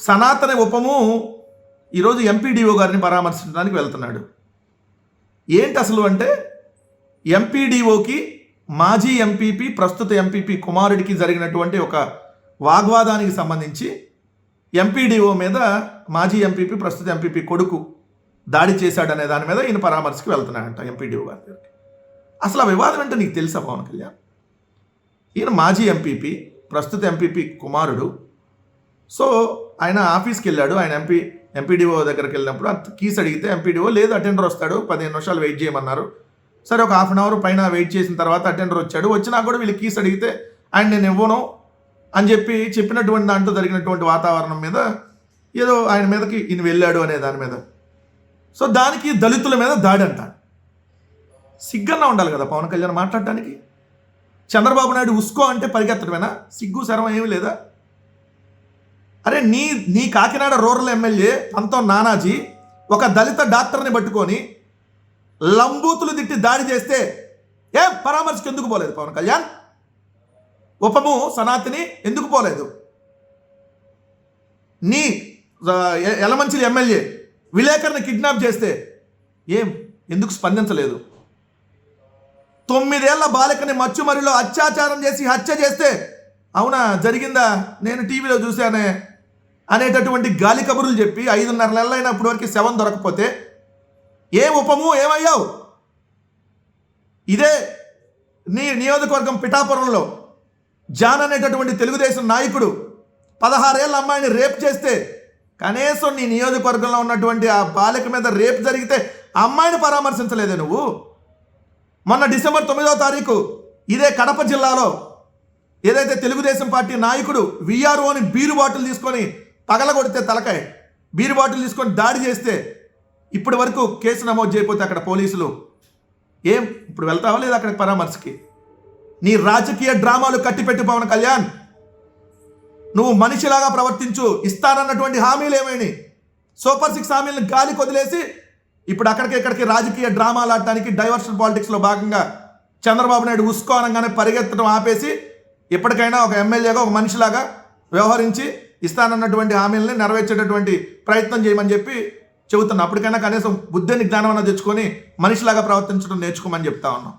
సనాతన ఉపము ఈరోజు ఎంపీడీఓ గారిని పరామర్శించడానికి వెళ్తున్నాడు. ఏంటి అసలు అంటే, ఎంపీడీఓకి మాజీ ఎంపీపీ ప్రస్తుత ఎంపీపీ కుమారుడికి జరిగినటువంటి ఒక వాగ్వాదానికి సంబంధించి ఎంపీడీఓ మీద మాజీ ఎంపీపీ ప్రస్తుత ఎంపీపీ కొడుకు దాడి చేశాడనే దాని మీద ఈయన పరామర్శకి వెళ్తున్నాడంట ఎంపీడీఓ గారి దగ్గరికి. అసలు ఆ వివాదం అంటే నీకు తెలుసా పవన్ కళ్యాణ్? ఈయన మాజీ ఎంపీపీ ప్రస్తుత ఎంపీపీ కుమారుడు. సో ఆయన ఆఫీస్కి వెళ్ళాడు. ఆయన ఎంపీడీఓ దగ్గరికి వెళ్ళినప్పుడు కీస్ అడిగితే ఎంపీడీఓ లేదు, అటెండర్ వస్తాడు, 15 నిమిషాలు వెయిట్ చేయమన్నారు. సరే, ఒక హాఫ్ అన్ అవర్ పైన వెయిట్ చేసిన తర్వాత అటెండర్ వచ్చాడు. వచ్చినా కూడా వీళ్ళు కీస్ అడిగితే ఆయన నేను ఇవ్వను అని చెప్పినటువంటి దాంట్లో జరిగినటువంటి వాతావరణం మీద ఏదో ఆయన మీదకి ఈయన వెళ్ళాడు అనే దాని మీద. సో దానికి దళితుల మీద దాడి అంట. సిగ్గన్నా ఉండాలి కదా పవన్ కళ్యాణ్ మాట్లాడటానికి. చంద్రబాబు నాయుడు ఉస్కో అంటే పరిగెత్తడమేనా? సిగ్గు శరం ఏమీ లేదా? అరే నీ కాకినాడ రూరల్ ఎమ్మెల్యే పంతం నానాజీ ఒక దళిత డాక్టర్ని పట్టుకొని లంబూతులు తిట్టి దాడి చేస్తే పరామర్శకు ఎందుకు పోలేదు పవన్ కళ్యాణ్? ఉపము సనాతిని ఎందుకు పోలేదు? నీ యలమంచిలి ఎమ్మెల్యే విలేకరుని కిడ్నాప్ చేస్తే ఎందుకు స్పందించలేదు? 9 ఏళ్ల బాలికని మచ్చుమరిలో అత్యాచారం చేసి హత్య చేస్తే అవునా జరిగిందా నేను టీవీలో చూశానే అనేటటువంటి గాలి కబుర్లు చెప్పి 5.5 నెలలైనా ఇప్పటి వరకు శవం దొరకపోతే ఉపము ఏమయ్యావు? ఇదే నీ నియోజకవర్గం పిఠాపురంలో జాన్ అనేటటువంటి తెలుగుదేశం నాయకుడు 16 ఏళ్ళ అమ్మాయిని రేప్ చేస్తే కనీసం నీ నియోజకవర్గంలో ఉన్నటువంటి ఆ బాలిక మీద రేప్ జరిగితే అమ్మాయిని పరామర్శించలేదే నువ్వు? మొన్న డిసెంబర్ 9వ తారీఖు ఇదే కడప జిల్లాలో ఏదైతే తెలుగుదేశం పార్టీ నాయకుడు విఆర్ఓని బీరు బాటిల్ తీసుకొని పగలగొడితే తలకాయ బీరు బాటిల్ తీసుకొని దాడి చేస్తే ఇప్పటి వరకు కేసు నమోదు చేయకపోతే అక్కడ పోలీసులు ఇప్పుడు వెళ్తావా లేదా అక్కడికి పరామర్శకి? నీ రాజకీయ డ్రామాలు కట్టిపెట్టి పవన్ కళ్యాణ్, నువ్వు మనిషిలాగా ప్రవర్తించు. ఇస్తానన్నటువంటి హామీలు ఏమైనా సూపర్ 6 హామీలను గాలికి వదిలేసి ఇప్పుడు ఇక్కడికి రాజకీయ డ్రామాలు ఆడటానికి డైవర్షన్ పాలిటిక్స్లో భాగంగా చంద్రబాబు నాయుడు ఉస్కో అనగానే పరిగెత్తడం ఆపేసి ఇప్పటికైనా ఒక ఎమ్మెల్యేగా ఒక మనిషిలాగా వ్యవహరించి ఇస్తానన్నటువంటి హామీలని నెరవేర్చేటటువంటి ప్రయత్నం చేయమని చెప్పి చెబుతున్నా. అప్పటికైనా కనీసం బుద్ధిని జ్ఞానం అన్న తెచ్చుకొని మనిషిలాగా ప్రవర్తించడం నేర్చుకోమని చెప్తా ఉన్నాం.